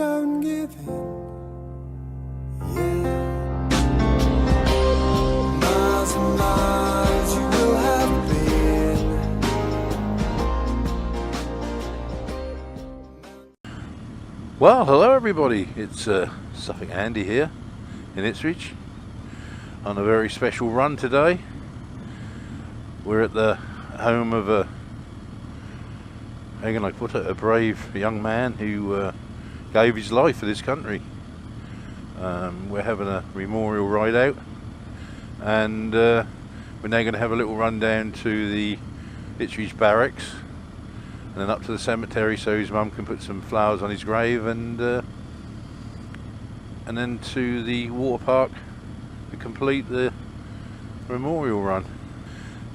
don't give in. Yeah. Miles and miles you will have been. Well, hello everybody. It's Suffolk Andy here in Ipswich on a very special run today. We're at the home of how can I put it, a brave young man who gave his life for this country. We're having a memorial ride out, and we're now going to have a little run down to the Ipswich barracks and then up to the cemetery so his mum can put some flowers on his grave, and then to the water park to complete the memorial run.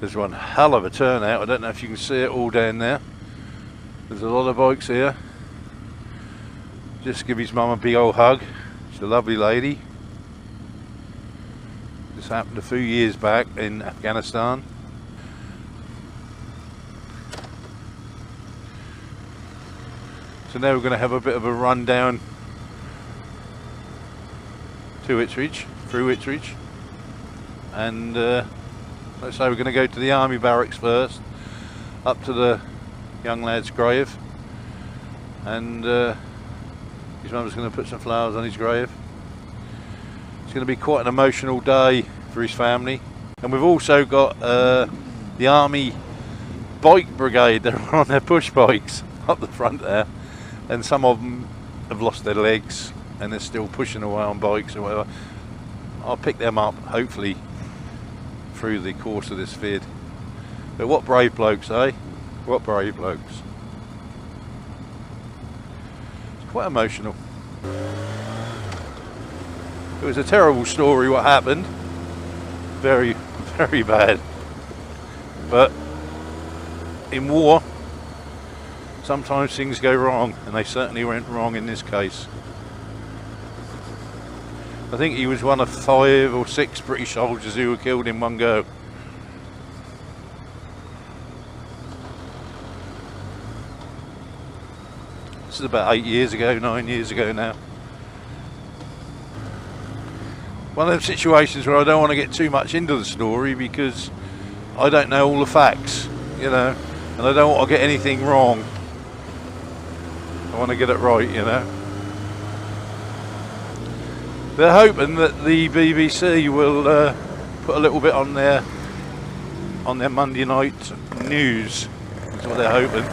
There's one hell of a turnout. I don't know if you can see it all down there. There's a lot of bikes here. Just give his mum a big old hug. She's a lovely lady. This happened a few years back in Afghanistan. So now we're going to have a bit of a run down to Ipswich, through Ipswich, and let's say we're going to go to the army barracks first, up to the young lad's grave, and his mum's going to put some flowers on his grave. It's going to be quite an emotional day for his family. And we've also got the army bike brigade. They're on their push bikes up the front there, and some of them have lost their legs and they're still pushing away on bikes or whatever. I'll pick them up hopefully through the course of this vid. But what brave blokes, eh? What brave blokes. It's quite emotional. It was a terrible story what happened. Very, very bad. But in war, sometimes things go wrong, and they certainly went wrong in this case. I think he was one of 5 or 6 British soldiers who were killed in one go. This is about 8 years ago, 9 years ago now. One of those situations where I don't want to get too much into the story because I don't know all the facts, you know, and I don't want to get anything wrong. I want to get it right, you know. They're hoping that the BBC will put a little bit on their Monday night news. That's what they're hoping.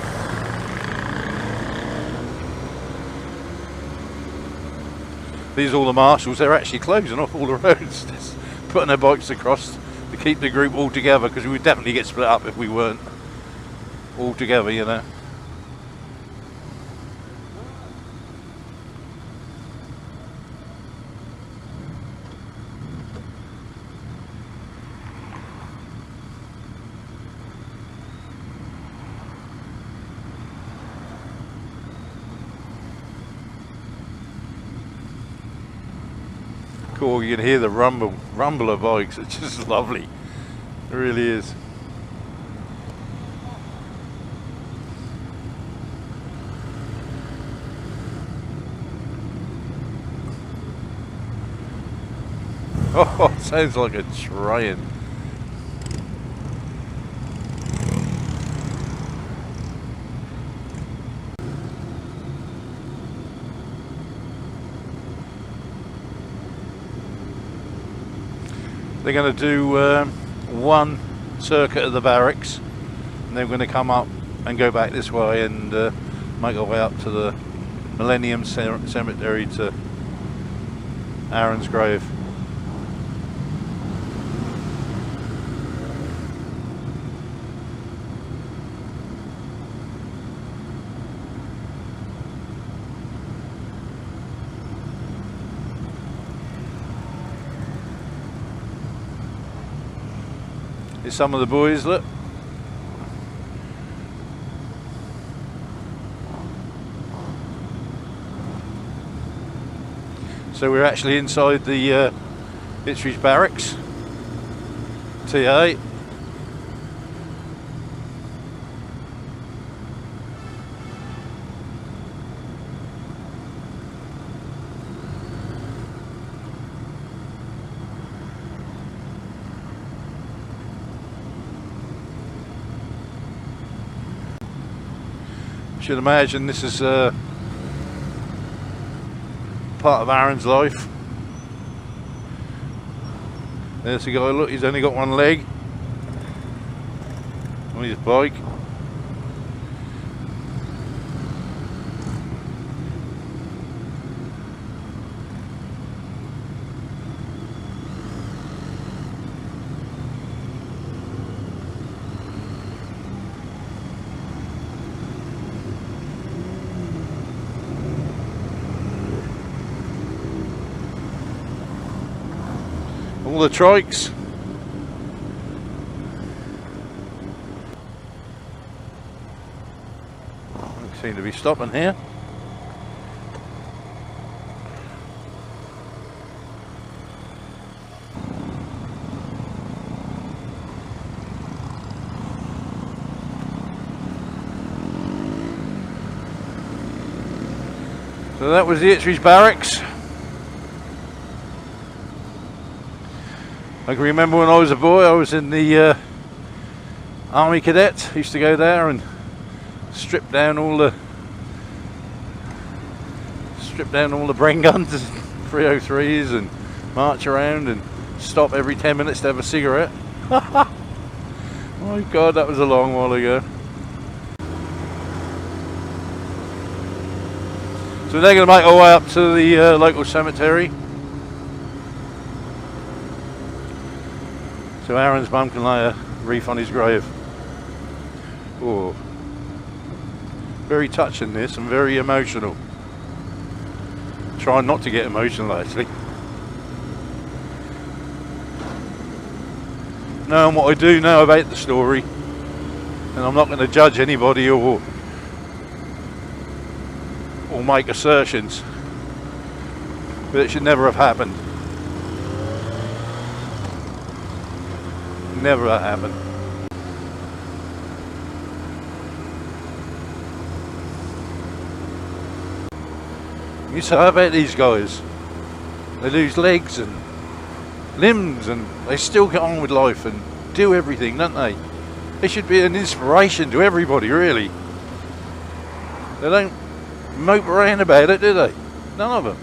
These are all the marshals. They're actually closing off all the roads, just putting their bikes across to keep the group all together, because we would definitely get split up if we weren't all together, you know. Cool, you can hear the rumble of bikes. It's just lovely. It really is. Oh, it sounds like a train. They're going to do one circuit of the barracks, and they're going to come up and go back this way and make our way up to the Millennium Cemetery to Aaron's grave. Here's some of the boys, look. So we're actually inside the Ipswich barracks, TA. should imagine this is part of Aaron's life. There's the guy, look, he's only got one leg on his bike. All the trikes. Don't seem to be stopping here. So that was the Ipswich barracks. I can remember when I was a boy, I was in the Army Cadets. I used to go there and strip down all the Bren guns and 303s and march around and stop every 10 minutes to have a cigarette. My God, that was a long while ago. So they're going to make our way up to the local cemetery. So Aaron's mum can lay a wreath on his grave. Oh, very touching this and very emotional. Trying not to get emotional actually. Knowing what I do know about the story, and I'm not going to judge anybody or make assertions, but it should never have happened. Never that happened. You say, how about these guys? They lose legs and limbs and they still get on with life and do everything, don't they? They should be an inspiration to everybody, really. They don't mope around about it, do they? None of them.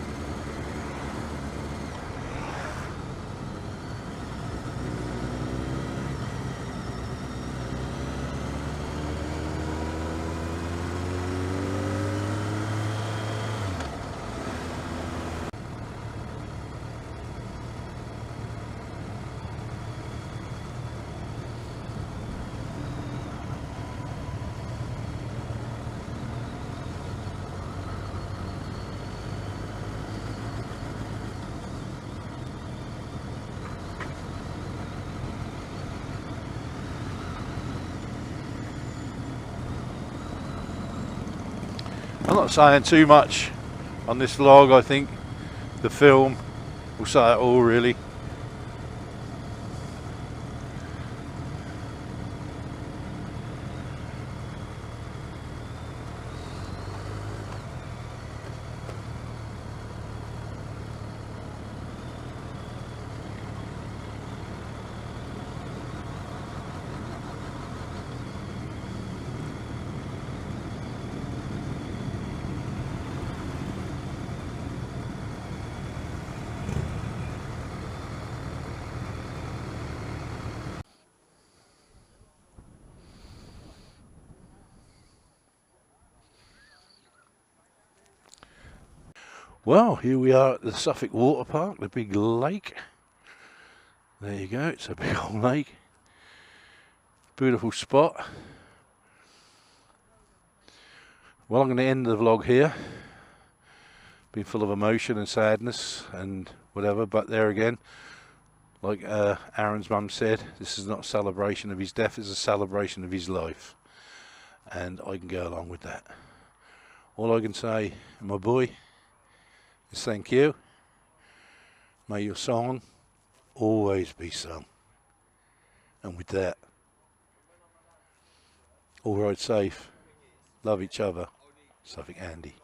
I'm not saying too much on this vlog. I think the film will say it all, really. Well, here we are at the Suffolk Water Park, the big lake. There you go, it's a big old lake. Beautiful spot. Well, I'm going to end the vlog here. Been full of emotion and sadness and whatever, but there again, like Aaron's mum said, this is not a celebration of his death, it's a celebration of his life. And I can go along with that. All I can say, my boy, is thank you. May your song always be sung. And with that, all ride safe, love each other, Suffolk Andy.